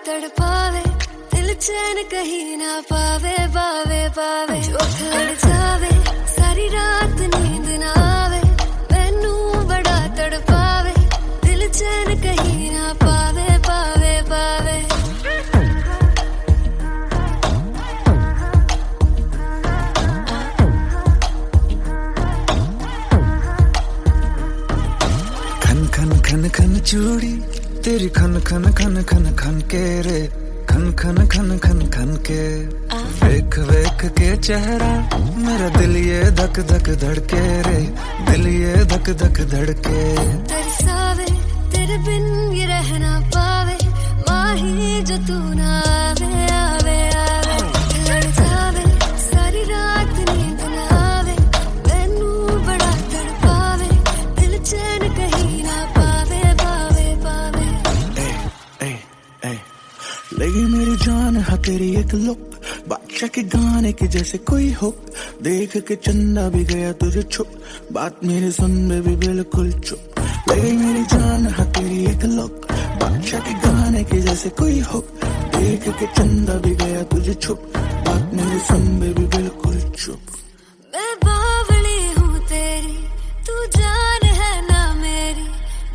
तड़पावे दिल चैन कहीं ना पावे पावे पावे जो लड़ जावे सारी रात नींद ना आवे मैनू बड़ा तड़पावे दिल चैन कहीं ना पावे पावे पावे खन खन खन खन चूड़ी तेरी खन खन खन खन खन के रे खन खन खन खन खन के वेख वेख के चेहरा मेरा दिल ये धक धक धड़के रे दिल ये धक धक धड़के तरसावे तेरे बिन ये रह ना पावे माही जो तू ना आवे आवे आवे लड़ जावे सारी रात नींद ना आवे मैनू बड़ा तड़पावे दिल चैन कहीं ना पावे पावे पावे लगी मेरी जान है तेरी एक लुक बादशाह के गाने के जैसे कोई हो देख के चंदा भी गया तुझे छुप बात मेरे सुन में भी बिल्कुल चुप लगी मेरी जान है तेरी एक लुक बादशाह के गाने के जैसे कोई हो देख के चंदा भी गया तुझे छुप बात मेरे सुन में भी बिल्कुल चुप मैं बावली हूँ तेरी तू जान है ना मेरी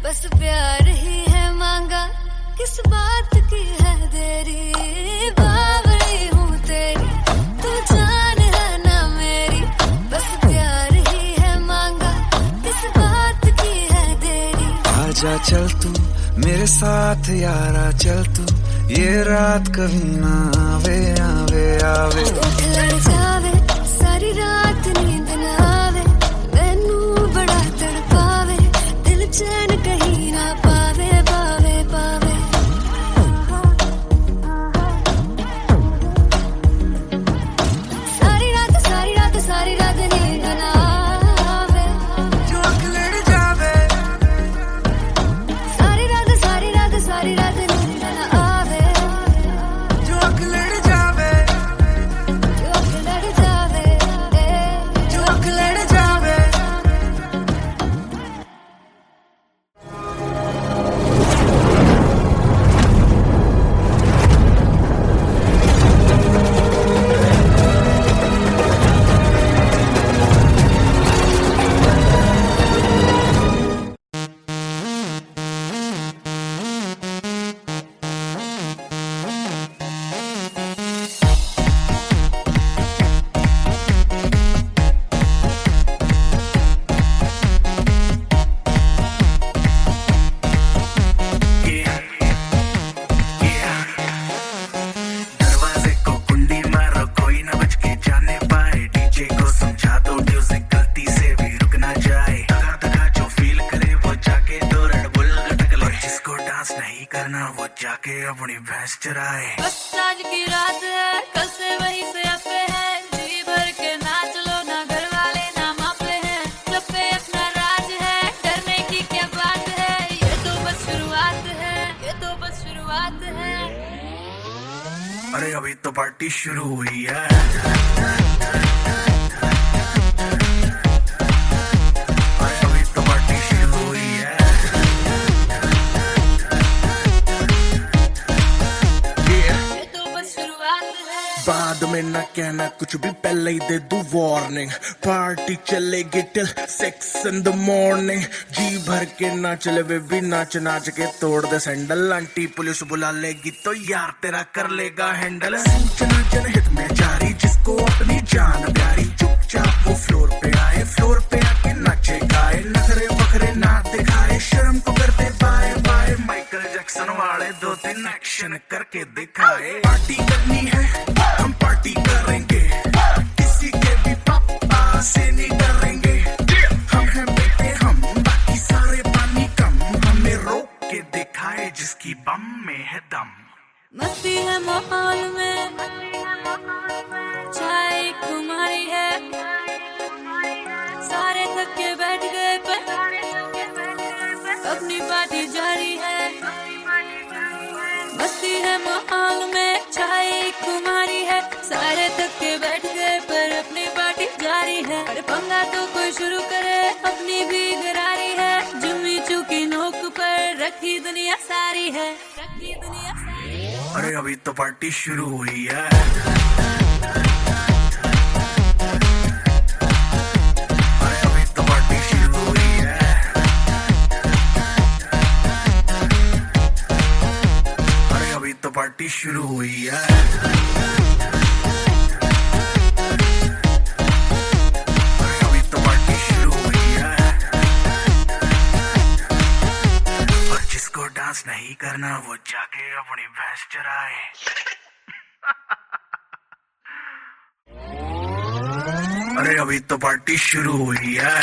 बस प्यार ही है मांगा किस बात की है देरी बावली हूँ तेरी तू जान है ना मेरी बस प्यार ही है मांगा किस बात की है देरी आजा चल तू मेरे साथ यारा चल तू ये रात कभी ना आवे आवे आवे लड़ जावे सारी रात नींद ना आवे मैनू बड़ा तड़पावे दिल चैन कहीं ना पावे पावे पावे सारी रात नींद ना आवे जो लड़ जावे सारी रात नींद ना आवे जो लड़ जावे जो लड़ जावे जो लड़ जावे वो जाके अपनी भैंस चराए बस आज की रात है कल से वहीं से अपे है जी भर के नाच लो ना घर वाले ना मापे हैं क्लब पे अपना राज है डरने की क्या बात है ये तो बस शुरुआत है ये तो बस शुरुआत है अरे अभी तो पार्टी शुरू हुई है बाद में ना कहना कुछ भी पहले ही दे दूं वार्निंग पार्टी चलेगी टिल 6 in the morning जी भर के ना चले वे भी नाच नाच के तोड़ दे सैंडल आंटी पुलिस बुला लेगी तो यार तेरा कर लेगा हैंडल सूचना जनहित में जारी जिसको अपनी जान प्यारी चुपचाप वो फ्लोर पे आके नाचे गाए नखरे बखरे ना दिखाए शर्म को कर दे बाय बाय माइकल जैक्सन वाले 2-3 एक्शन करके दिखाए पार्टी करनी है हम पार्टी करेंगे किसी के भी पापा से नहीं डरेंगे हम हैं बेटे हम बाकी सारे पानी कम हमें रोक के दिखाए जिसकी बम में है दम मस्ती है माहौल में चाय खुमारी है सारे थक के बैठ गए पर पार्टी जारी है, मस्ती है माहौल में छाई कुमारी है, सारे थक के बैठ गए पर अपनी पार्टी जारी है। अरे पंगा तो कोई शुरू करे, अपनी भी गरारी है, जुम्मी चुकी नोक पर रखी दुनिया सारी है, रखी दुनिया सारी है। अरे अभी तो पार्टी शुरू हुई है, अरे अभी तो पार्टी शुरू हुई है, अरे अभी तो पार्टी शुरू हुई है, अरे अभी तो पार्टी शुरू हुई है। और जिसको डांस नहीं करना वो जाके अपनी भैंस चराए। अरे अभी तो पार्टी शुरू हुई है,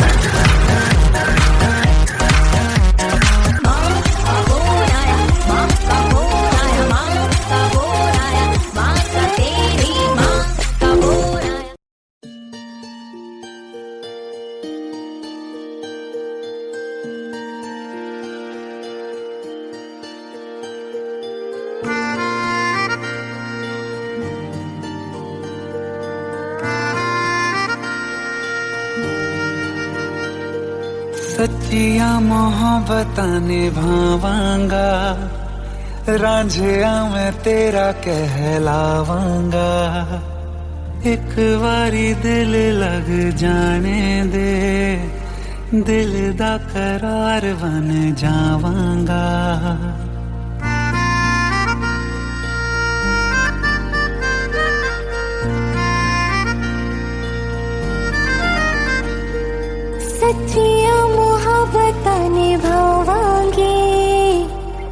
सच्चिया मोहब्बतां निभावांगा, रांझिया मैं तेरा कहलावांगा। एक बारी दिल लग जाने दे, दिल दा करार बन जावांगा। सच्चिया मोहब्बतां निभावांगी,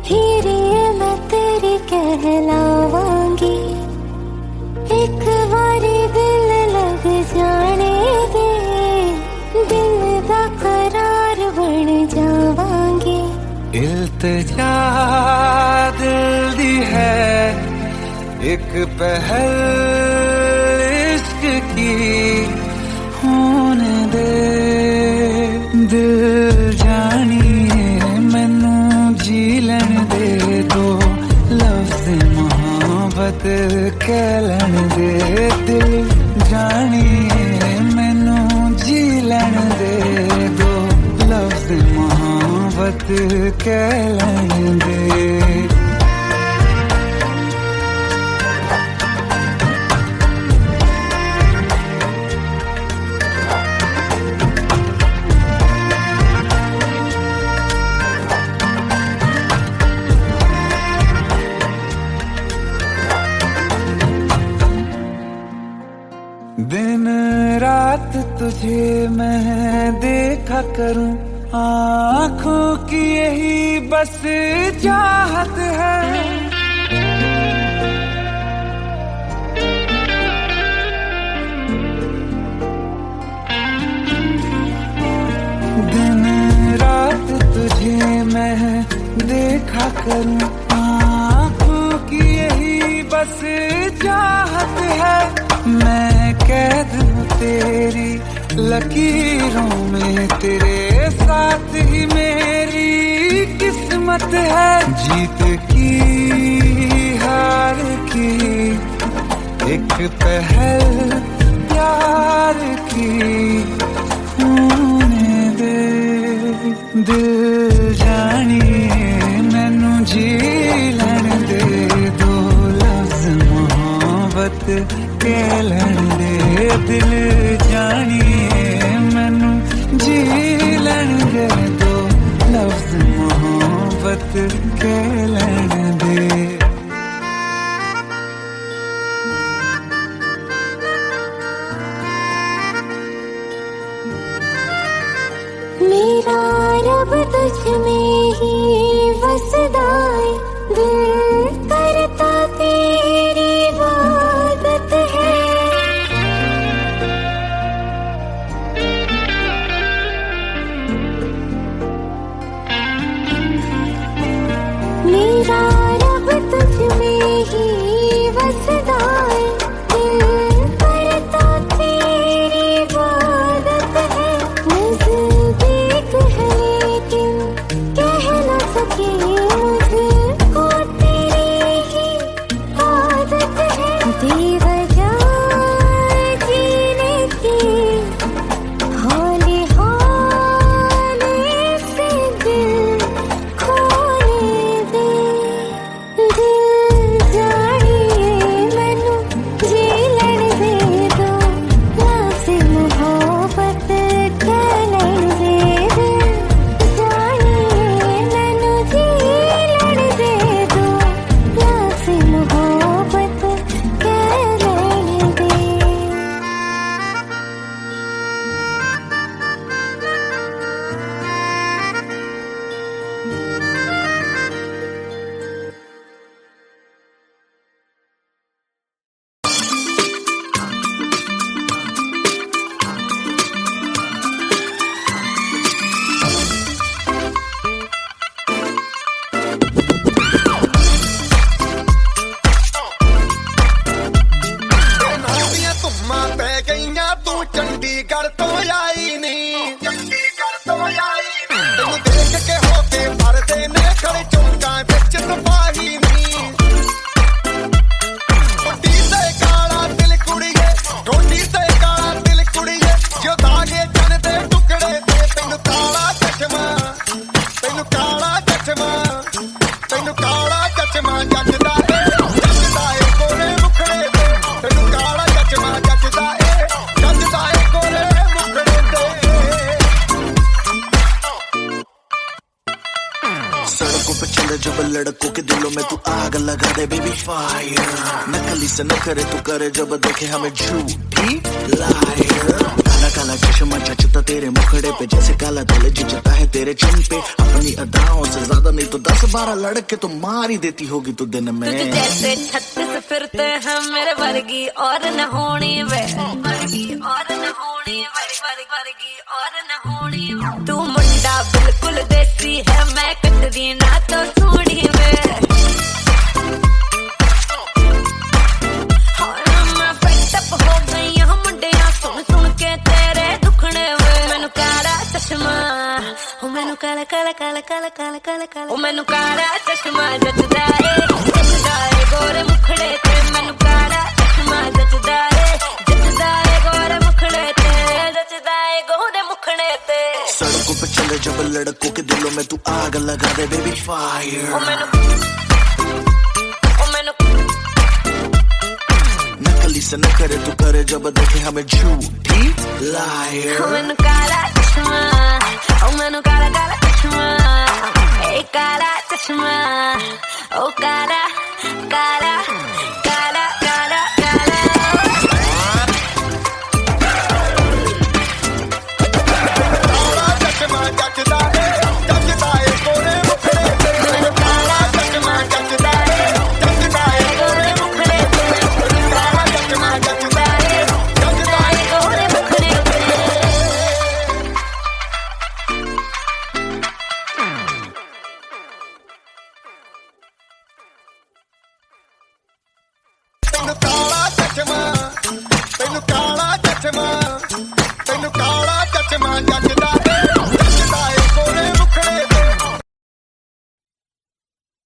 फिर ये मैं तेरी कहलावांगी। एक बारी दिल लग जाने दे, दिल दा करार बन जावांगी। इल्तिजा दिल दी है एक पहल इश्क की, होने दे दिल जानिए मैनू जी लैन दे दो, लफ्ज़ मोहब्बत कह लैन दे। दिल जानिए मैनू जी लैन दे दो, लफ्ज़ मोहब्बत कह लैन दे। दिन रात तुझे मैं देखा करूं, आँखों की यही बस चाहत है। दिन रात तुझे मैं देखा करूं, आँखों की यही बस चाहत है। मैं कैद हूँ तेरी लकीरों में, तेरे साथ ही मेरी किस्मत है। जीत की हार की एक पहल प्यार की, होने दे दिल जानिए मैनू जी लैन दे दो, लफ्ज़ मोहब्बत कह लैन दे। दिल जानिए मैनू जी लैन दे दो, लफ्ज़ मोहब्बत कह लैन दे। मेरा रब तुझ में ही वसदा है, दिल करता तेरी इबादत है। मेरा रब तुझ में ही वसदा है, दिल करता तेरी इबादत है। नज़दीक है लेकिन कह न सके पे चले जब लड़कों के दिलों में तू आग लगा दे बेबी फायर, नकली से न करे तू करे जब देखे हमें झूठी लायर। काला काला चश्मा जचता तेरे मुखड़े पे जैसे काला दिल जचता है तेरे चिन पे, अपनी अदाओं से ज्यादा नहीं तो 10-12 लड़के तो मार ही देती होगी तू दिन में। तुझे जैसे 36 फिरते हैं मेरे वर्गी और न होनी वे, वर्गी और न होनी वर्गी और न होनी। तू मुंडा बिल्कुल देसी है, मैं कटरी ना तो सोनी वे। मैं फेटअप हो गई हूँ मुंडिया सुन सुन के तेरे दुखने वे। मैनू काला चश्मा, ओ मैनू काला काला काला काला काला काला काला, ओ मैनू काला चश्मा जचदा है गोरे मुखड़े ते। मैनू काला चश्मा जचदा है गोरे मुखड़े ते, जचदा है गोरे मुखड़े ते। सड़कों पे चले जब लड़कों के दिलों में तू आग लगा दे बेबी फायर, ओ मैनू नकली से न करे तू करे जब देखे हमें झूठी लायर। ओ मैनू काला चश्मा, ओ मैनू काला काला चश्मा, ए काला चश्मा, ओ काला काला काला काला काला।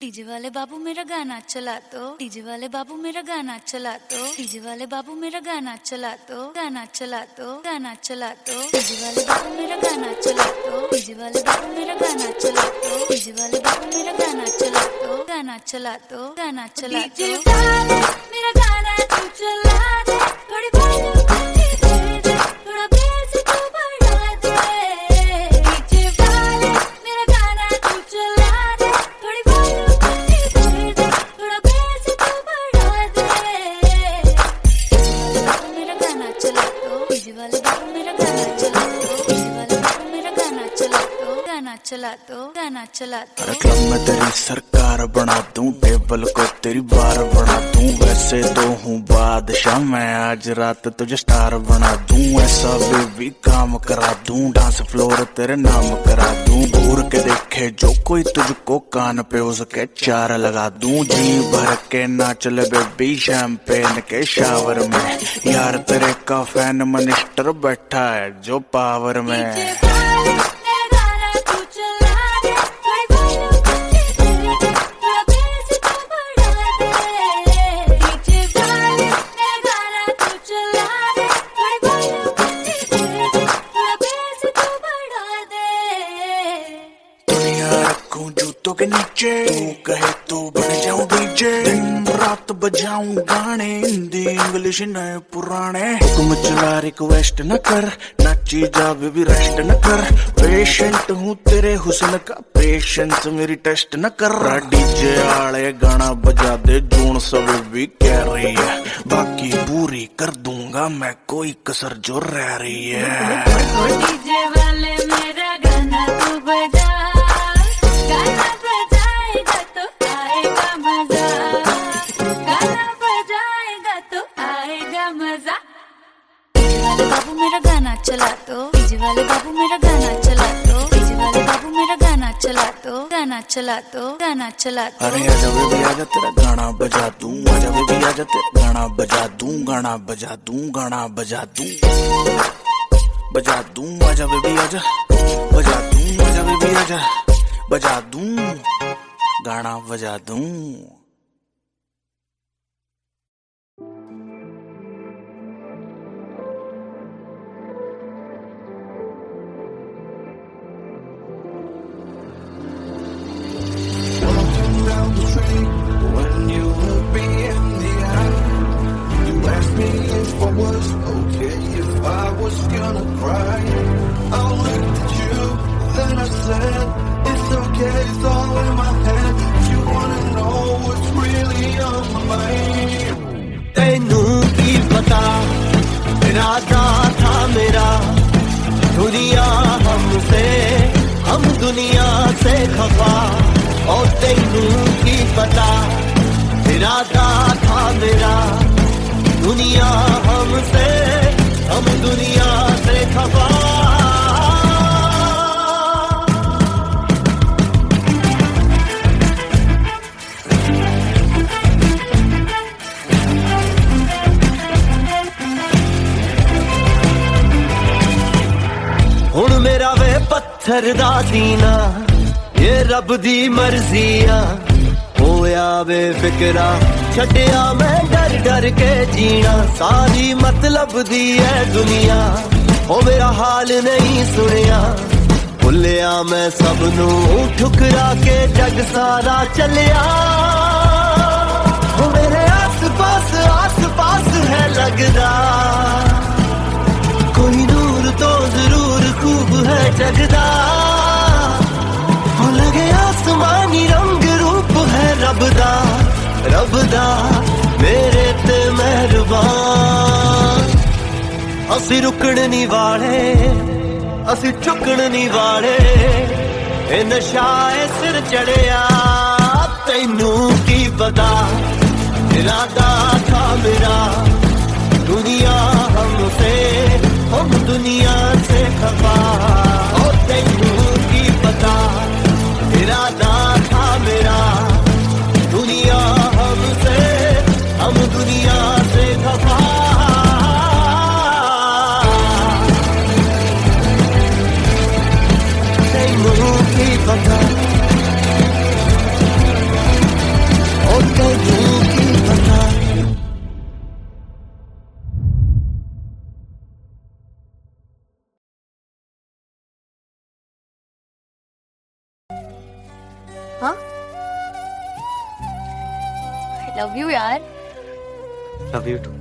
डीजे वाले बाबू मेरा गाना चला दो, डीजे वाले बाबू मेरा गाना चला दो, डीजे वाले बाबू मेरा गाना चला दो, गाना चला दो, गाना चला दो। डीजे वाले बाबू मेरा गाना चला दो, डीजे वाले बाबू मेरा गाना चला दो, डीजे वाले बाबू मेरा गाना चला दो, गाना चला दो, गाना चला दो। डीजे वाले मेरा गाना तू चला दे, थोड़ी वॉल्यूम दे दे, थोड़ा बेस तू बढ़ा दे। डीजे वाले मेरा गाना तू चला दे, थोड़ी वॉल्यूम चला दो, गाना चला दो। क्लब में तेरी सरकार बना दूं, टेबल को तेरी बार बना दूं। वैसे तो हूँ बादशाह मैं, आज रात तुझे स्टार बना दूं। ऐसा भी काम करा दूं, डांस फ्लोर तेरे नाम करा दूं। घूर के देखे जो कोई तुझको कान पे उसके 4 लगा दूं। जी भर के नाच ले बेबी शैंपेन के शावर में, यार तेरे का फैन मिनिस्टर बैठा है जो पावर में। जूतों के नीचे तू कहे तो बन जाऊं डीजे, दिन रात बजाऊं गाने हिंदी इंग्लिश नए पुराने। हुक्म चला रिक्वेस्ट न कर, नाची जा बेबी रेस्ट न कर। पेशेंट हूँ तेरे हुस्न का, पेशेंस मेरी टेस्ट न कर। डीजे आले गाना बजा दे, जून सब भी कह रही है, बाकी पूरी कर दूंगा मैं कोई कसर जो रह रही है। डीजे वाले मेरा गाना तू बजा, गाना बजाएगा तो आएगा मजा, गाना बजाएगा तो आएगा मजा। डीजे वाले बाबू मेरा गाना चला दो, डीजे वाले बाबू मेरा गाना चला दो, डीजे वाले बाबू मेरा गाना चला दो, गाना चला दो, गाना चला दो। अरे आजा बेबी आजा तेरा गाना बजा दूं, आजा बेबी आजा तेरा गाना बजा दूं, गाना बजा दूं, गाना बजा दूं, बजा दूं। आजा बेबी आजा, बजा दूं, आजा बेबी आजा, बजा दूं, गाना बजा दूं। It's okay, it's all in my head. तेनू की पता इरादा था मेरा दुनिया हमसे हम दुनिया से खफा और तेनू की पता इरादा था मेरा दुनिया हमसे हम दुनिया से खफा हुण मेरा वे पत्थर दा सीना ये रब दी मर्जिया होया वे फिकरा छड्डिया मैं डर डर के जीना सारी मतलब दी है दुनिया हो मेरा हाल नहीं सुनिया भुलिया मैं सबनू ठुकरा के जग सारा चलिया हो मेरे आस पास है लगदा कोई नूर तो जरूर खूब है जगदा हो लगे आसमानी रंग रूप है रबदा मेरे ते मेहरबान असी रुकण नी वाले असी झुकण नी वाले ए नशा ए सिर चढ़िया तैनू की पता इरादा था मेरा दुनिया हमसे हम दुनिया से खफा और तैनू की पता इरादा था मेरा दुनिया हमसे हम दुनिया से खफा तैनू की पता और तैनू की पता हाँ लव यू यार लव यू टू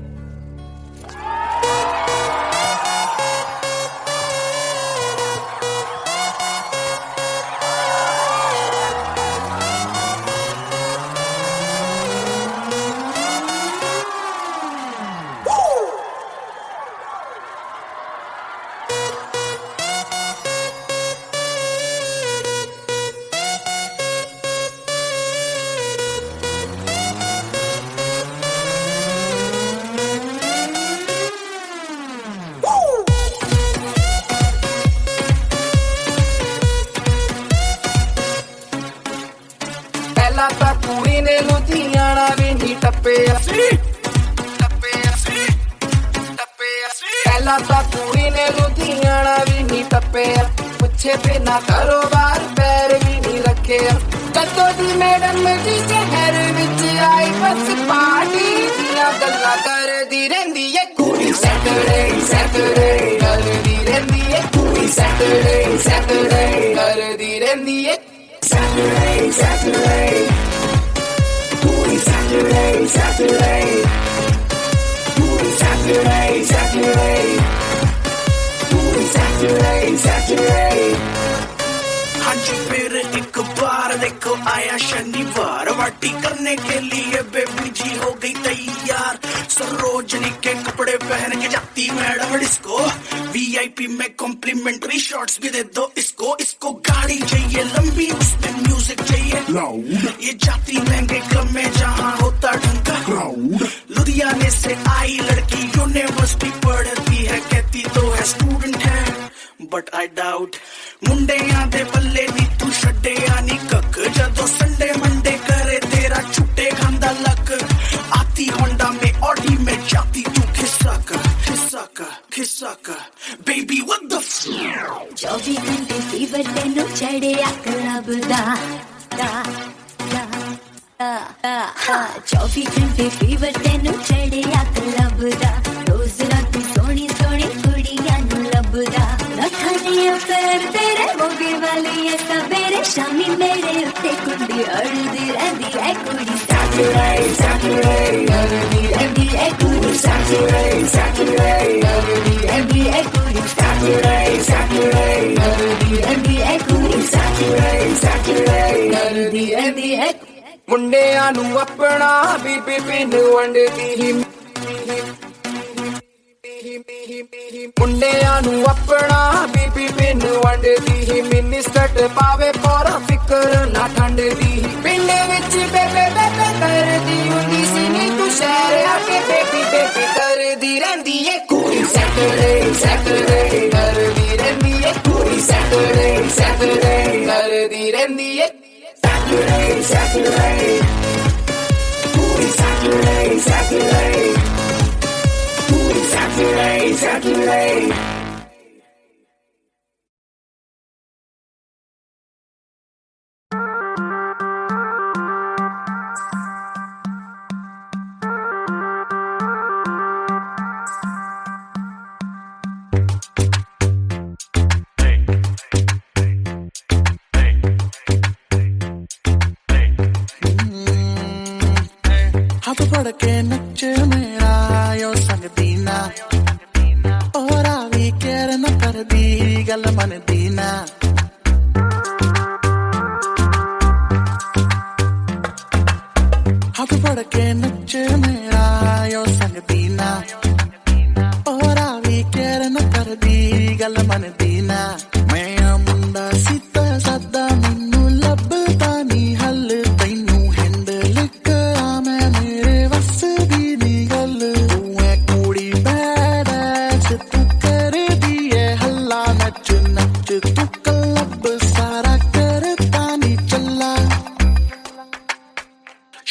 ਤਾਂ ਕੁੜੀ ਨੇ ਲੁਧਿਆਣਾ ਵੀ ਨਹੀਂ ਟੱਪਿਆ ਪਹਿਲਾਂ ਤਾਂ ਕੁੜੀ ਨੇ ਲੁਧਿਆਣਾ ਵੀ ਨਹੀਂ ਟੱਪਿਆ ਪੁੱਛੇ ਬਿਨਾ ਕਾਰੋਬਾਰ ਪੈਰ ਵੀ ਨਹੀਂ ਰੱਖਿਆ ਕਦੋਂ ਦੀ ਮੈਡਮ ਜੀ ਸ਼ਹਿਰ ਵਿੱਚ ਆਈ ਬਸ ਪਾਰਟੀ ਦੀਆਂ ਗੱਲਾਂ ਕਰਦੀ ਰਹਿੰਦੀ ਏ ਕੁੜੀ ਸੈਟਰਡੇ ਕਰਦੀ ਰਹਿੰਦੀ ਏ ਕੁੜੀ ਸੈਟਰਡੇ ਕਰਦੀ ਰਹਿੰਦੀ ਏ Saturday, Puri Saturday, Puri Saturday, Puri Saturday. हाँ जी फिर एक बार देखो आया शनिवार पार्टी करने के लिए बेबी जी हो गई तैयार सरोजनी के कपड़े पहन के जाती मैडम डिस्को VIP में कॉम्प्लीमेंट्री शॉट्स भी दे दो इसको गाड़ी चाहिए लंबी उसमें म्यूजिक चाहिए लाउड ये जाती महंगे क्लब में जहाँ होता ढंका क्राउड लुधियाने से आई लड़की यूनिवर्सिटी पढ़ती है कहती तो है स्टूडेंट है बट आई डाउट मुंडियां दे बल्ले नी तू छड्डिया नी कक जदों संडे मंडे करे तेरा छुट्टे खांदा लक आती होंडा में ऑडी में जाती तू खिसक बेबी व्हाट द 24 घंटे फीवर तेनू चढ़िया क्लब दा 24 घंटे फीवर तेनू चढ़िया क्लब दा रोज रात सोनी सोनी कुड़ियां नू लभदा रखनी अफेयर तेरे मोगे वाली ये सवेरे शामी मेरे उत्ते कुंडी अड़दी रहंदी है कुड़ी Saturday अड़दी रहंदी है कुड़ी Saturday अड़दी रहंदी है कुड़ी Saturday अड़दी रहंदी है कुड़ी Saturday अड़दी रहंदी है ਮੁੰਡਿਆਂ ਨੂੰ ਆਪਣਾ ਬੀਬੀ ਪਿੰਡ ਵੰਡਦੀ ਹੀ ਮੁੰਡਿਆਂ ਨੂੰ ਆਪਣਾ ਬੀਬੀ ਪਿੰਡ ਵੰਡਦੀ ਹੀ ਮਿਨਿਸਟਰ ਪਾਵੇ ਪੋਰਾ ਫਿਕਰ ਨਾ ਠੰਡ ਦੀ ਪਿੰਡ ਵਿੱਚ ਬੇਬੇ ਬੇਬੇ ਕਰਦੀ ਹੁੰਦੀ ਸੀ ਨੀ ਤੂੰ ਸ਼ਹਿਰ ਆ ਕੇ ਬੇਬੀ ਬੇਬੀ ਕਰਦੀ ਰਹਿੰਦੀ ਏ ਕੁੜੀ ਸੈਟਰਡੇ ਸੈਟਰਡੇ ਕਰਦੀ ਰਹਿੰਦੀ ਏ ਕੁੜੀ ਸੈਟਰਡੇ ਸੈਟਰਡੇ ਕਰਦੀ ਰਹਿੰਦੀ ਏ ਸੈਟਰਡੇ ਸੈਟਰਡੇ ਕੁੜੀ ਸੈਟਰਡੇ ਸੈਟਰਡੇ Saturday, Saturday. हाथ पड़ के नच मेरा यो संगती ना और आवी केर न कर दी गल मन दीना हाथ पड़ के नच मेरा यो संगती ना और आवी केर न कर दी गल मन दीना मैं मुंडा सीता सादा मैनू लभदा नी हल तैनू हैंडल करा मैं मेरे वस दी नी गल तू है कुड़ी बैडैस तू कर दिए हल्ला नच नच तू क्लब सारा करता नी चला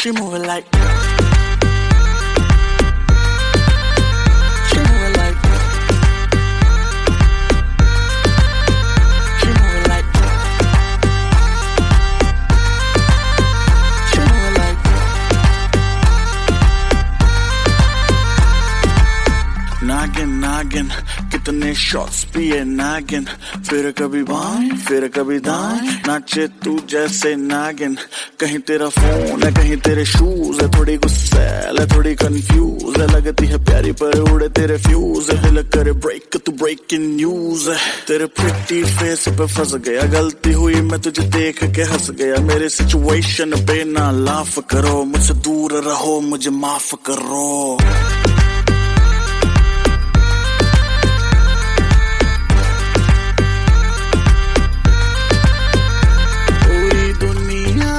She moving like She moving like She moving like She moving like नागिन नागिन कितने शॉट्स पिए नागिन फिर कभी बाएं फिर कभी दाएं नाचे तू जैसे नागिन कहीं तेरा फोन है कहीं तेरे शूज है थोड़ी गुस्सैल है थोड़ी कंफ्यूज है लगती है प्यारी पर उड़े तेरे फ्यूज है दिल करे ब्रेक तू ब्रेकिंग न्यूज है तेरे प्रिटी फेस पे फंस गया गलती हुई मैं तुझे देख के हंस गया मेरे सिचुएशन पे ना लाफ करो मुझसे दूर रहो मुझे माफ करो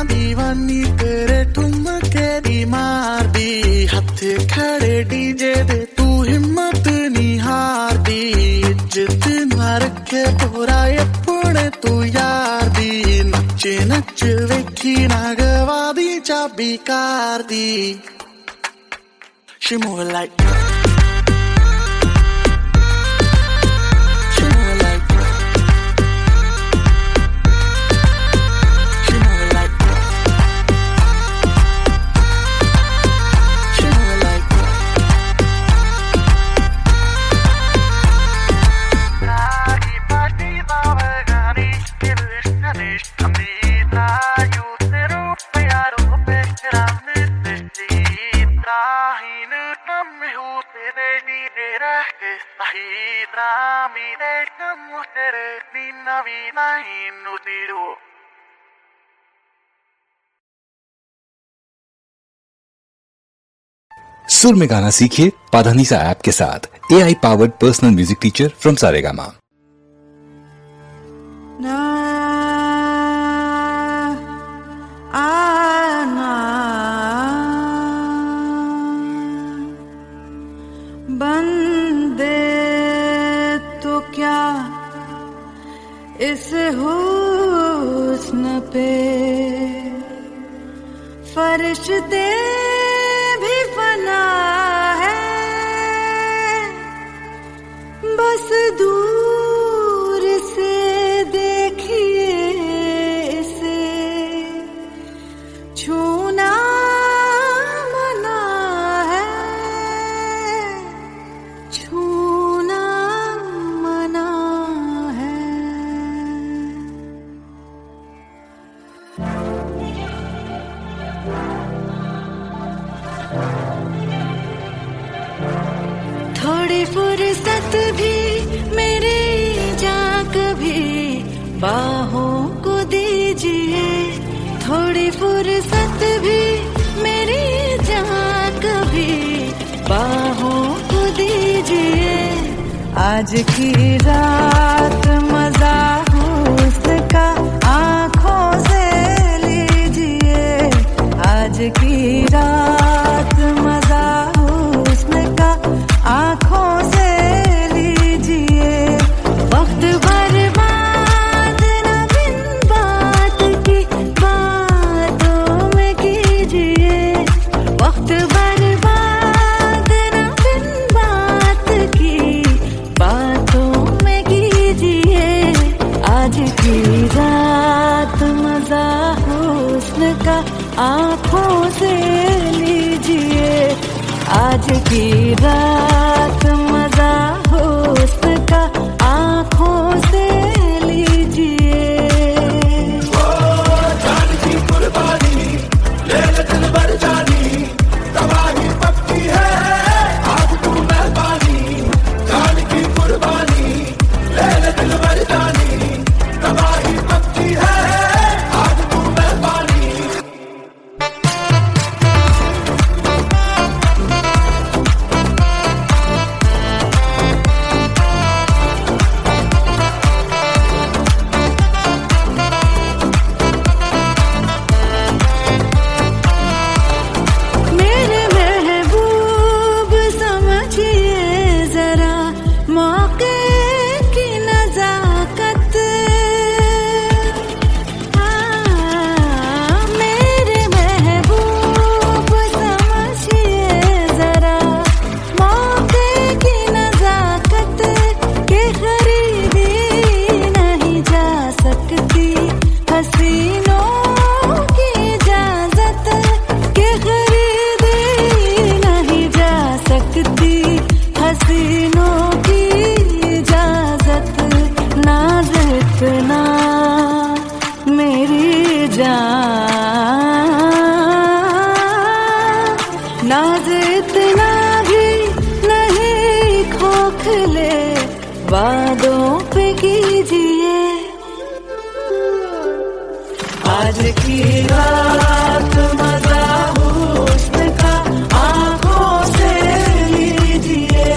दीवानी तेरे ठुमके दी मार दी हथे खड़े डीजे दे तू हिम्मत नहीं हार दी इज्जत ना रखे तोरा अपने तू यार दी नचे नच वेखी ना गवा दी चाबी car the She moving like सुर में गाना सीखिए पाधानीसा ऐप के साथ AI powered personal music teacher from Saregama. बंदे तो क्या इस हुस्न पे फरिश्ते भी फना है बस दूर से देखिए इसे छूना मना है छूना मना है। थोड़ी फुर्सत भी मेरी जान कभी बाहों को दीजिए थोड़ी फुर्सत भी आज की रात मजा हुस्न का आंखों से लीजिए, आज की रात मजा हुस्न का आंखों से लीजिए। वक्त बर्बाद न बिन बात की बातों में कीजिए, वक्त बर्बाद न बिन बात की बातों में कीजिए। आज की रात मजा हुस्न का आंखों से लीजिए, आज की रात मजा हुस्न का आंखों से लीजिए। जान की कुर्बानी ले ले दिल भर जानी, तबाही पक्की है आज तू मेहरबानी। जान की कुर्बानी ले ले दिल भर जानी, तबाही पक्की है आज तू मेहरबानी। मेरे महबूब समझिए जरा मौके की नजाकत, मेरे महबूब समझिए जरा मौके की नजाकत के खरीदी नहीं जा सकती हसीनों की इजाजत, के खरीदी नहीं जा सकती हसीनों की इजाजत। नाज इतना मेरी जान, नाज इतना भी नहीं खोखले वादों पे कीजिए। आज की रात मजा हुस्न का आंखों से लीजिए,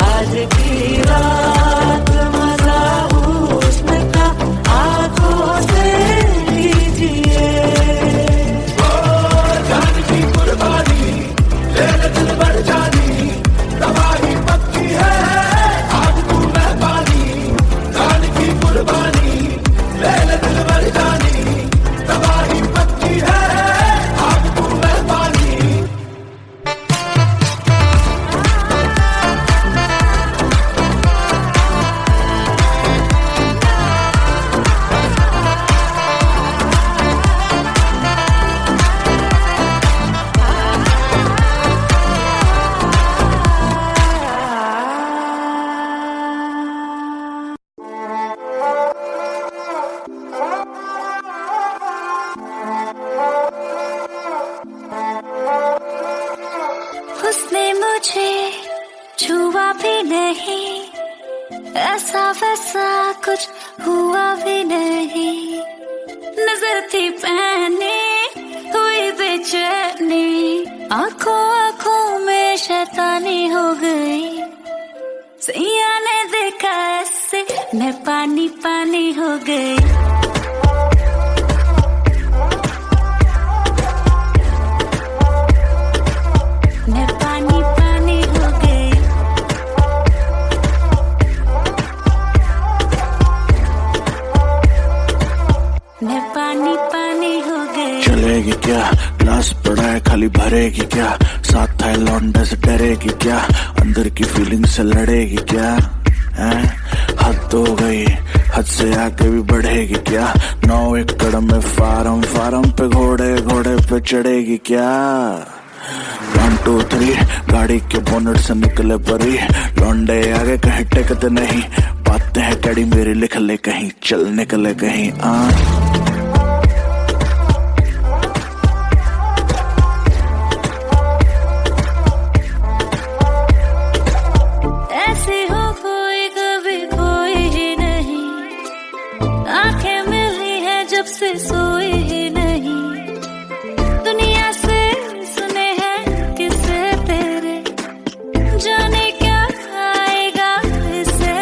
आज की रात मजा हुस्न का आंखों से लीजिए। जान की कुर्बानी ले ले दिल भर जानी, तबाही पक्की है आज तू मेहरबानी। जान की कुर्बानी ले ले दिल भर जानी, तबाही पक्की है आज तू मेहरबानी। उसने मुझे छुआ भी नहीं, ऐसा वैसा कुछ हुआ भी नहीं। नजर थी पहने हुई बेचैनी, आंखों आंखों में शैतानी हो गई। सैया ने देखा ऐसे मैं पानी पानी हो गई। मैं पानी पानी हो गई। मैं पानी पानी हो गई। चलेगी क्या ग्लास पड़ा है खाली भरेगी क्या, साथ है लौंडे से डरेगी क्या, अंदर की फीलिंग से लड़ेगी क्या हैं? हद हो गई हद से आगे भी बढ़ेगी क्या, 9 एकड़ में फार्म फार्म पे घोड़े घोड़े पे चढ़ेगी क्या। 1 2 3 गाड़ी के बोनट से निकले परी, लौंडे आगे कहीं टेकते नहीं, बातें हैं कड़ी मेरी लिख ले कहीं, चल निकले कहीं ऐसे हो कोई कभी कोई ही नहीं, आंखें मिली है जब से सोई ही नहीं। दुनिया से सुने हैं किस्से तेरे, जाने क्या आएगा इससे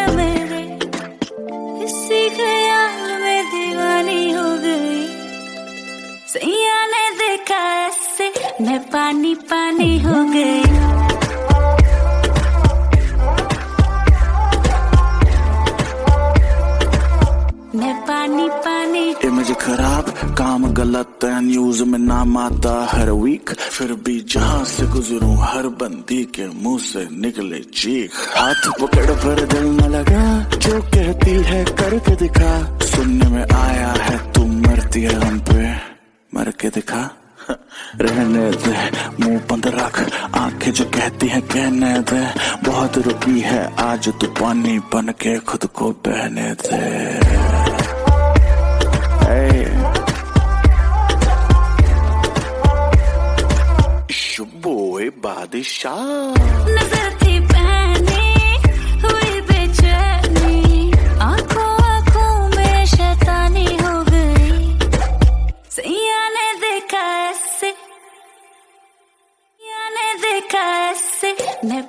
सैया ने देखा ऐसे मैं पानी पानी हो गई मैं पानी पानी इमेज खराब काम गलत है न्यूज में नाम आता हर वीक फिर भी जहां से गुजरूं हर बंदी के मुंह से निकले चीख हाथ पकड़ पर दिल न लगा जो कहती है करके दिखा सुनने में आया है तू मरती है हम पे मर के दिखा रहने दे मुंह बंद रख आंखें जो कहती हैं कहने दे बहुत रुकी है आज तू पानी बन के खुद को बहने दे शुबोए बादशाह नजर थी पहनी हुई बेचैनी आंखों आंखों में शैतानी हो गई सैया ने देखा ऐसे सैया ने देखा ऐसे मैं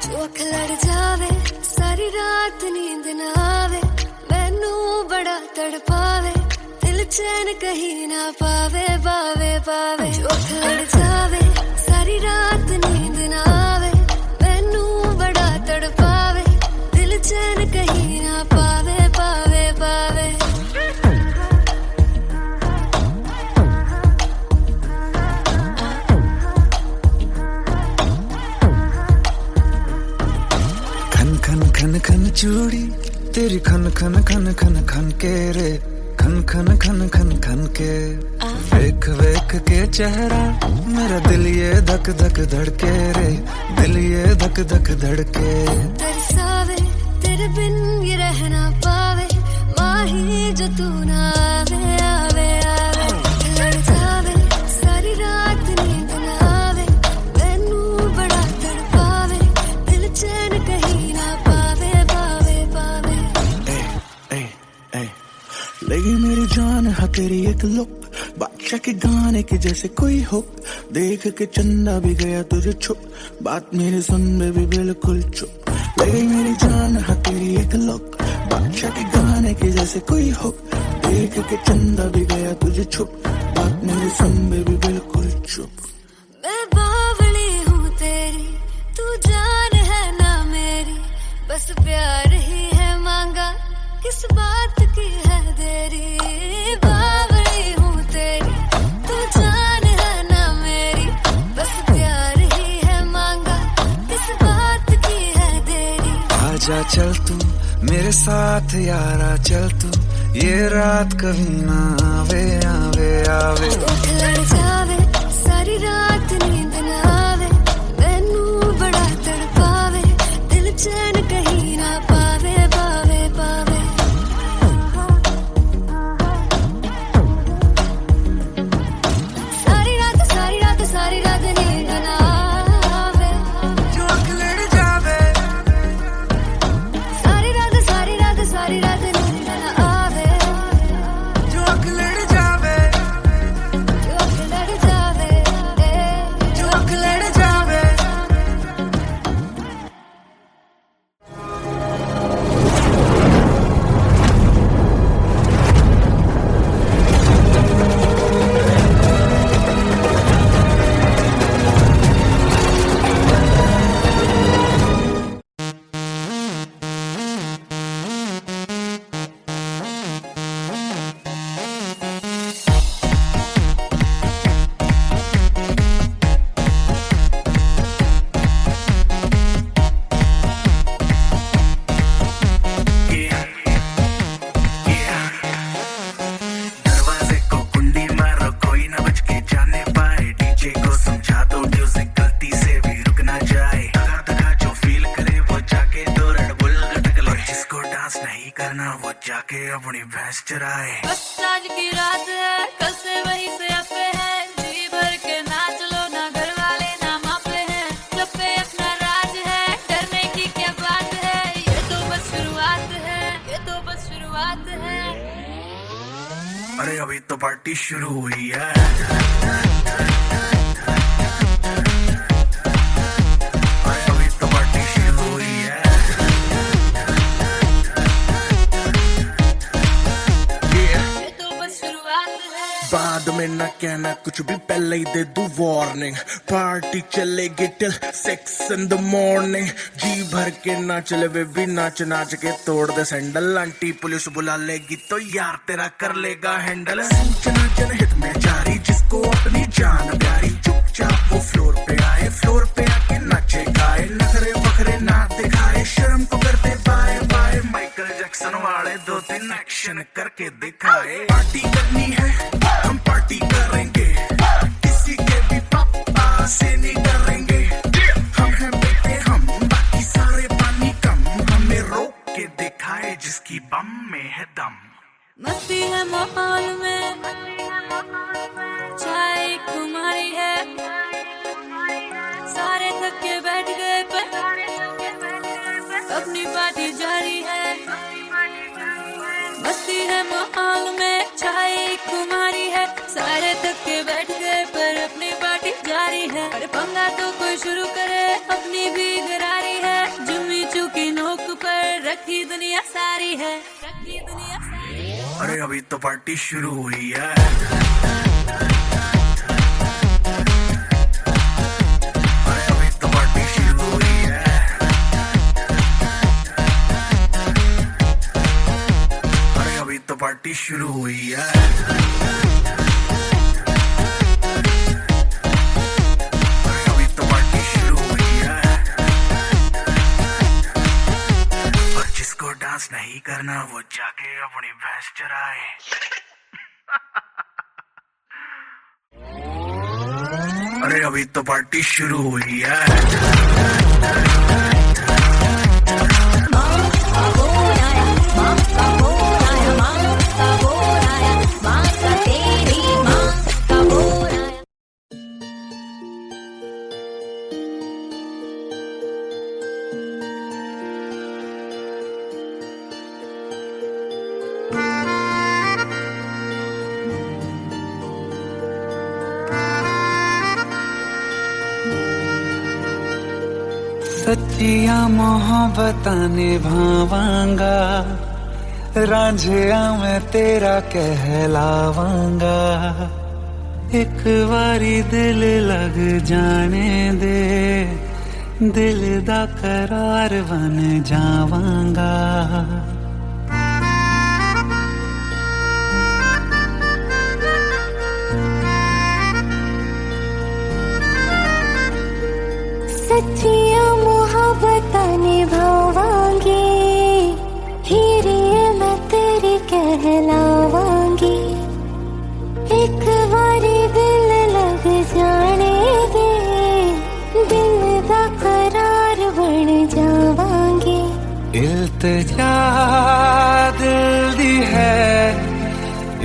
चौक लड़ जावे सारी रात नींद ना आवे मैनू बड़ा तड़पावे दिल चैन कहीं ना पावे पावे पावे चौक लड़ जावे सारी रात नींद ना आवे मैनू बड़ा तड़पावे दिल चैन कहीं ना पावे पावे पावे खन खन चूड़ी तेरी खन खन खन खन खन के रे खन खन खन खन खन के वेख वेख के चेहरा मेरा दिल ये धक धक धड़के रे दिल ये धक धक धड़के तरसावे तेरे बिन ये रह ना पावे माही जो तू ना आवे आवे आवे लड़ जावे सारी रात नींद ना आवे मैनू बड़ा तड़पावे दिल चैन कहीं ना पावे पावे पावे लगी मेरी जान है तेरी एक लुक बादशाह के गाने के जैसे कोई हो देख के चंदा भी गया तुझे छुप बात मेरी सुन में भी बिल्कुल चुप लगी मेरी जान है तेरी एक लुक बादशाह के गाने के जैसे कोई हो देख के चंदा भी गया तुझे छुप बात मेरी सुन में भी बिल्कुल चुप मैं बावली हूँ तेरी तू जान है ना मेरी बस प्यार ही है मांगा किस बात की है देरी बावली हूँ तेरी तू जान है ना मेरी बस प्यार ही है मांगा किस बात की है देरी आजा चल तू मेरे साथ यारा चल तू ये रात कभी ना आवे आवे आवे लड़ जावे सारी रात नींद ना आवे मैनू बड़ा तड़पावे दिल चैन कहीं ना पावे पावे पावे सारी रात नींद ना आवे चौक लड़ जावे सारी रात नींद ना आवे चौक लड़ जावे चौक लड़ जावे चौक लड़ जावे जाके अपनी भैंस चराए बस आज की रात है कल से वही से अपे है जी भर के नाच लो ना घर वाले ना मापे हैं क्लब पे अपना राज है डरने की क्या बात है ये तो बस शुरुआत है ये तो बस शुरुआत है अरे अभी तो पार्टी शुरू हुई है। अभी तो पार्टी शुरू हुई है। ये तो बस शुरुआत है। बाद में ना कहना कुछ भी, पहले ही दे दूं वार्निंग। पार्टी चलेगी टिल 6 in the morning। जी भर के ना चले वे भी, नाच नाच के तोड़ दे सैंडल। आंटी पुलिस बुला लेगी तो यार तेरा कर लेगा हैंडल। सूचना जनहित में जारी, जिसको अपनी जान प्यारी, चुपचाप वो फ्लोर पे आए, फ्लोर पे आके नाचे गाए, नखरे बखरे ना दिखाए, शर्म को कर दे बाय बाय। माइकल जैक्सन वाले 2-3 एक्शन करके दिखाए। पार्टी करनी है हम पार्टी करेंगे, किसी के भी पापा से नहीं डरेंगे। हम हैं बेटे हम, बाकी सारे पानी कम, हमें रोक के दिखाए जिसकी बम में है दम। मस्ती है माहौल में, चाय कुमारी है, सारे थक के बैठ गए पर अपनी पार्टी जारी है। मस्ती है माहौल में, चाय कुमारी है, सारे थक के बैठ गए पर अपनी पार्टी जारी है। अरे पंगा तो कोई शुरू करे, अपनी भी गरारी है, जुम्मी चुकी नोक पर रखी दुनिया सारी है, रखी दुनिया सारी है। अरे अभी तो पार्टी शुरू हुई है। अरे अभी तो पार्टी शुरू हुई है। अरे अभी तो पार्टी शुरू हुई है। डांस नहीं करना वो जाके अपनी भैंस चराए। अरे अभी तो पार्टी शुरू हुई है। सच्चिया मोहब्बत निभावांगा, रांझिया मैं तेरा कहलावांगा। एक बारी दिल लग जाने दे, दिल दा करार बन जावांगा। सच्चिया मोहब्बत निभावांगी, हीरे मैं तेरी कहलावांगी। एक बारी दिल लग जाने दे, दिल दा करार बन जावांगी। इल्तिजा दिल दी है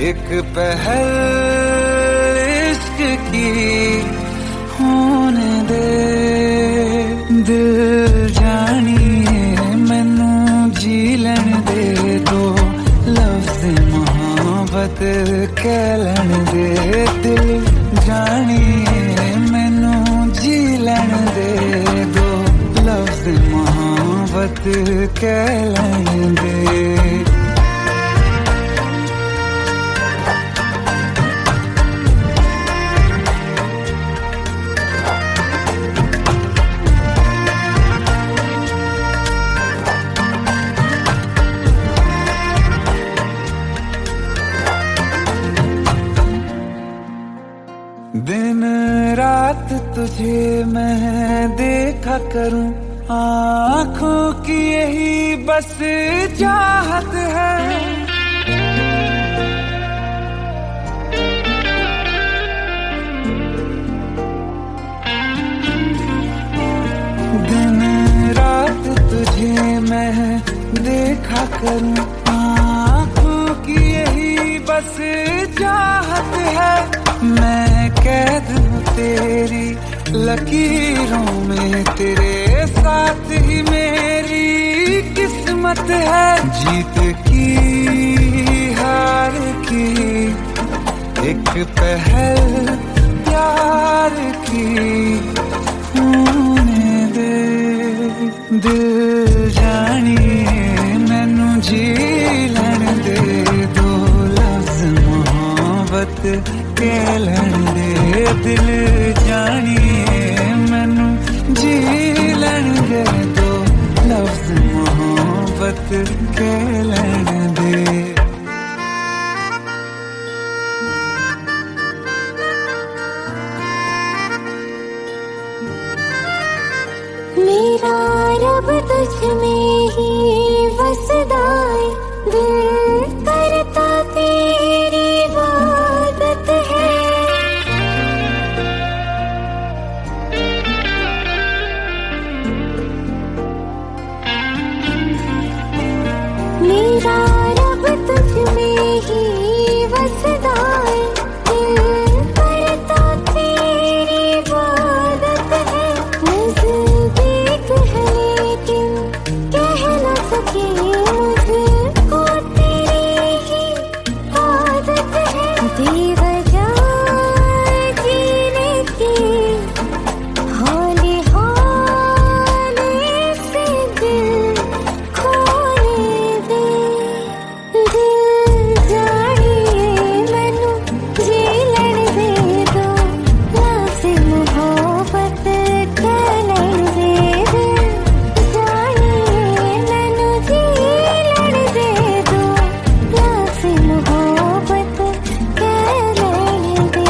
एक पहल इश्क की, होने दे दिल जानिए मैनू जी लैन दे दो, लफ्ज़ मोहब्बत कह लैन दे। दिल जानिए मैनू जी लैन दे दो, लफ्ज़ मोहब्बत कह लैन दे। दिन रात तुझे मैं देखा करूं, आँखों की यही बस चाहत है। दिन रात तुझे मैं देखा करूं, आँखों की यही बस चाहत है। मैं कैद हूँ तेरी लकीरों में, तेरे साथ ही मेरी किस्मत है। जीत की हार की एक पहल प्यार की होने दे दिल जानिए मैनू जी लैन दे दो लफ्ज मोहब्बत के लैन दे दिल जानिए मैनू जी लैन दे दो लफ्ज मोहब्बत के लैन दे मेरा रब तुझ में ही वसदा है दिल करता तेरी इबादत है मेरा रब तुझ में ही वसदा है दिल करता तेरी इबादत है नज़दीक है लेकिन कह न सके मुझको तेरी ही आदत है बेवजह जीने की हौले हौले से दिल खोने दे दिल जानिए मैनू जी लैन दे दो लफ्ज़ मोहब्बत के लैन दे दिल जानिए मैनू जी लैन दे दो लफ्ज़ मोहब्बत के लैन दे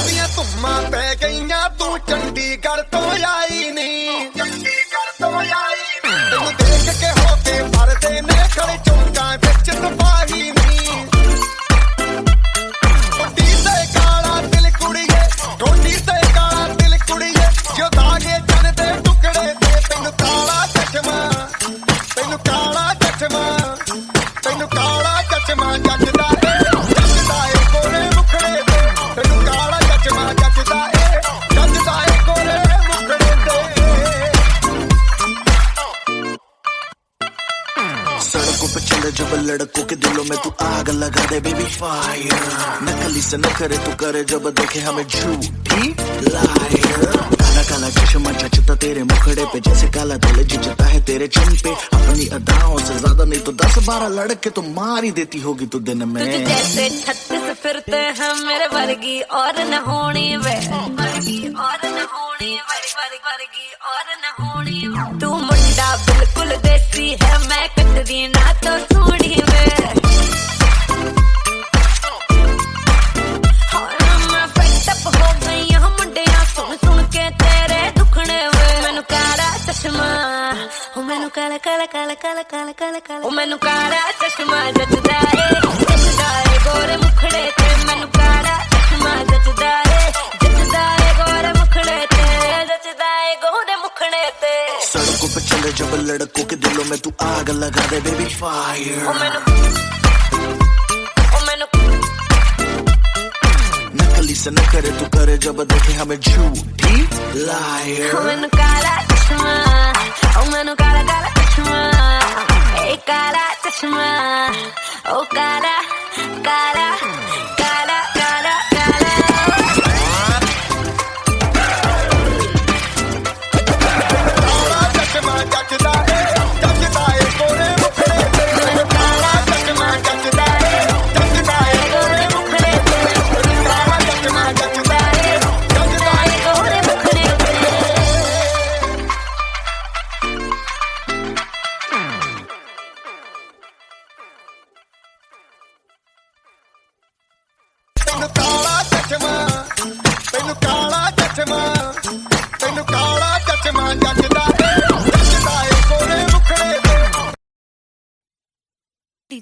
ਦੀਆਂ ਧੁੰਮਾਂ ਪੈ ਗਈਆਂ ਤੂੰ ਚੰਡੀਗੜ੍ਹ ਤੋਂ ਆਈ ਨਹੀਂ ਤੈਨੂੰ ਦੇਖ ਕੇ ਹੋ ਕੇ ਮਰਦੇ ਨੇ ਖੜੇ ਚੌਂਕਾਂ ਵਿੱਚ ਤਬਾਹੀ ਨਹੀਂ ਟੋਡੀ ਤੇ ਕਾਲਾ ਦਿਲ ਕੁੜੀਏ ਟੋਡੀ ਤੇ ਕਾਲਾ ਦਿਲ ਕੁੜੀਏ ਜੋ ਦਾਗੇ ਜਨ ਦੇ ਟੁਕੜੇ ਤੇ ਤੈਨੂੰ ਕਾਲਾ ਚਸ਼ਮਾ ਤੈਨੂੰ ਕਾਲਾ ਚਸ਼ਮਾ ਤੈਨੂੰ ਕਾਲਾ ਚਸ਼ਮਾ ਜੱਜਦਾ ਏ ਕੋਲੇ ਮੁਖੜੇ ਤੇ ਤੈਨੂੰ ਕਾਲਾ ਚਸ਼ਮਾ ਜੱਜਦਾ ਏ ਕੋਲੇ ਮੁਖੜੇ ਤੇ सड़कों पे चले जब लड़कों के दिलों में तू आग लगा दे बेबी फायर नकली से न करे तू करे जब देखे हमें झूठी लायर काला काला चश्मा जचता तेरे मुखड़े पे जैसे काला दिल जिचता है तेरे चिन पे अपनी अदाओं से ज्यादा नहीं तो 10-12 लड़के तो मार ही देती होगी तू दिन में तुझ जैसे 36 फिरते हैं मेरे वर्गी और न होनी वे वर्गी और न होनी वर्गी और न होनी तू मुंडा बिल्कुल देसी है मैं कटरी ना तो सोनी वे मैं फेटअप हो गई हूं मुंडिया सुन सुन के तेरे दुखने वे मैनू काला चश्मा ओ मैनू काला काला काला काला काला काला काला ओ मैनू काला चश्मा जचदा ए गोरे मुखड़े ते मैनू काला चश्मा जचदा ए गोरे मुखड़े ते जचदा ए गोरे मुखड़े ते सड़कों पे चले जब लड़कों के दिलों में तू आग लगा दे बेबी फायर ओ मैनू नकली से न करे तू करे जब देखे हमें झूठी लायर ओ मैनू काला चश्मा ओ मैनू काला काला चश्मा ए काला चश्मा ओ काला काला काला काला काला काला चश्मा जचदा ए कोरे मुखड़े ते मैनू काला चश्मा जचदा ए गोरे मुखड़े ते काला चश्मा जचदा ए गोरे मुखड़े ते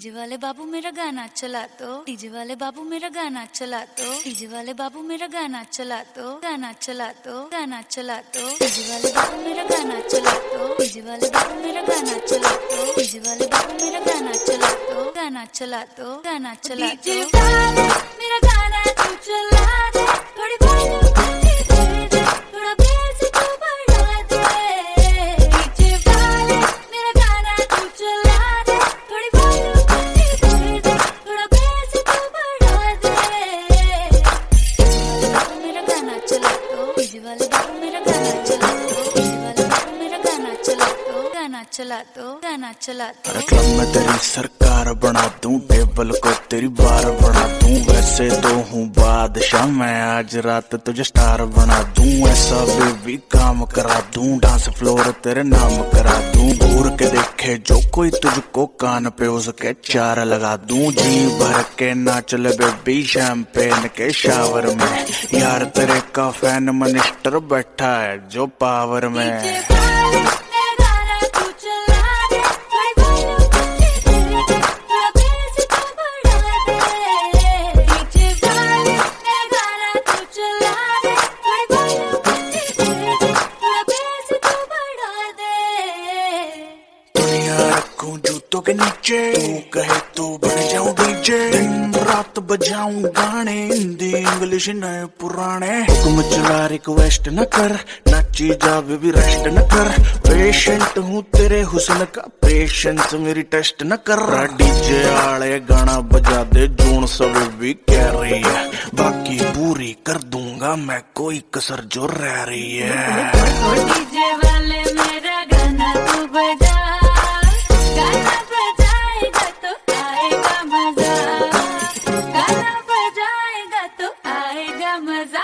डीजे वाले बाबू मेरा गाना चला दो, डीजे वाले बाबू मेरा गाना चला दो, डीजे वाले बाबू मेरा गाना चला दो, गाना चला दो, गाना चला दो, डीजे वाले बाबू मेरा गाना चला दो, डीजे वाले बाबू मेरा गाना चला दो, डीजे वाले बाबू मेरा गाना चला दो, गाना चला दो, गाना चला दो, डीजे वाले मेरा गाना तू चला दे, थोड़ी बात थोड़ा बेस तू बढ़ा दे, डीजे वाले मेरा गाना तू चला दे, थोड़ी बात थोड़ा बेस तू बढ़ा दे, मेरा गाना चला दो, डीजे वाले बाबू मेरा गाना चला दो, डीजे वाले बाबू मेरा गाना चला दो, गाना चला दो, गाना चला दो। क्लब में तेरी सरकार बना दूं, टेबल को तेरी बार बना दूं, वैसे तो हूँ बादशाह मैं, आज रात तुझे स्टार बना दूं, ऐसा बेबी काम करा दूं, डांस फ्लोर तेरे नाम करा दूं, घूर के देखे जो कोई तुझको कान पे उसके चार लगा दूं, जी भर के नाच ले बेबी शैंपेन के शावर में, यार तेरे का फैन मिनिस्टर बैठा है जो पावर में। जूतों के नीचे तू कहे तो बन जाऊं डीजे, दिन रात बजाऊं गाने, हिंदी इंग्लिश नए पुराने, हुक्म चला रिक्वेस्ट न कर, नाची जा बेबी रेस्ट न कर, पेशेंट हूँ तेरे हुस्न का, पेशेंस मेरी टेस्ट न कर, डीजे आले गाना बजा दे, जोन सब भी कह रही है, बाकी पूरी कर दूंगा मैं कोई कसर जो रह रही है। डीजे वाले मेरा गाना तू बजा, गाना बजाएगा तो आएगा मजा, गाना बजाएगा तो आएगा मजा,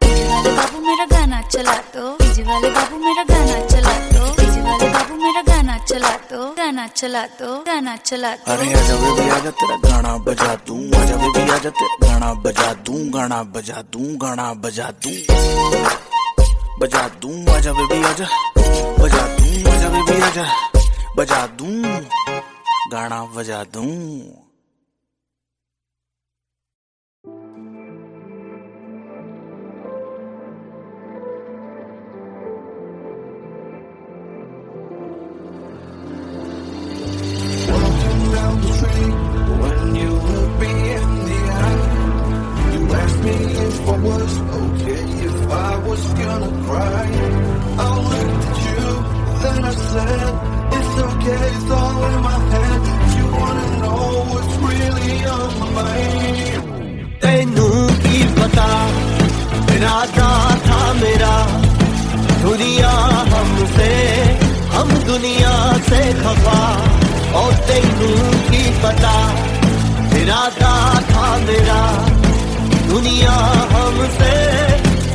डीजे वाले बाबू मेरा गाना चला दो, डीजे वाले बाबू मेरा गाना चला दो, डीजे वाले बाबू मेरा गाना चला दो, गाना चला दो, गाना चला दो। अरे आजा बेबी आजा तेरा गाना बजा दूं, आजा बेबी आजा तेरा गाना बजा दूं, गाना बजा दूं, गाना बजा दूं, बजा दूं, आजा बेबी आजा बजा दूं, आजा बेबी आजा बजा दूं, गाना बजा दूं। When you look me in the eye, you asked me if I was okay, if I was gonna cry. I looked at you, then I said, it's okay, it's all in my head. If you wanna know what's really on my mind. तैनू की पता इरादा था मेरा, दुनिया हमसे हम दुनिया से खफा, और तैनू की पता इरादा था मेरा, दुनिया हमसे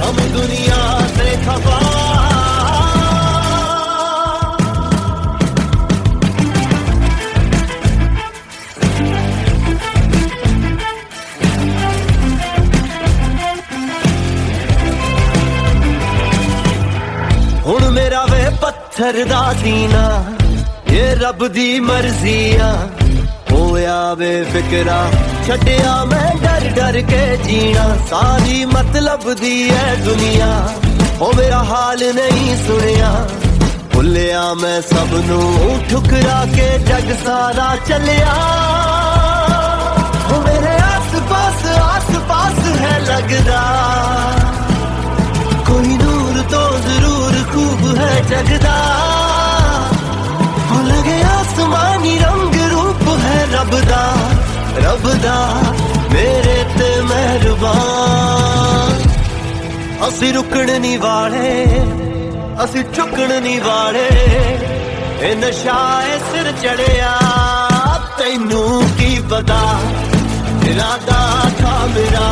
हम दुनिया से खफा। हुण मेरा वे पत्थर दा सीना, ये रब दी मर्जिया, होया वे फिकरा छड्डिया मैं डर डर के जीना, सारी मतलब दी है दुनिया, ओ मेरा हाल नहीं सुनिया, भुलिया मैं सबनू ठुकरा के जग सारा चलिया, ओ मेरे आस पास है लगदा, कोई नूर तो जरूर खूब है जगदा, लगे आसमानी रंग रूप है रबदा, रबदा मेरे ते मेहरबान, असी रुकण नी वाले असी झुकण नी वाले, ए नशा ए सिर चढ़िया, तैनू की पता इरादा था मेरा,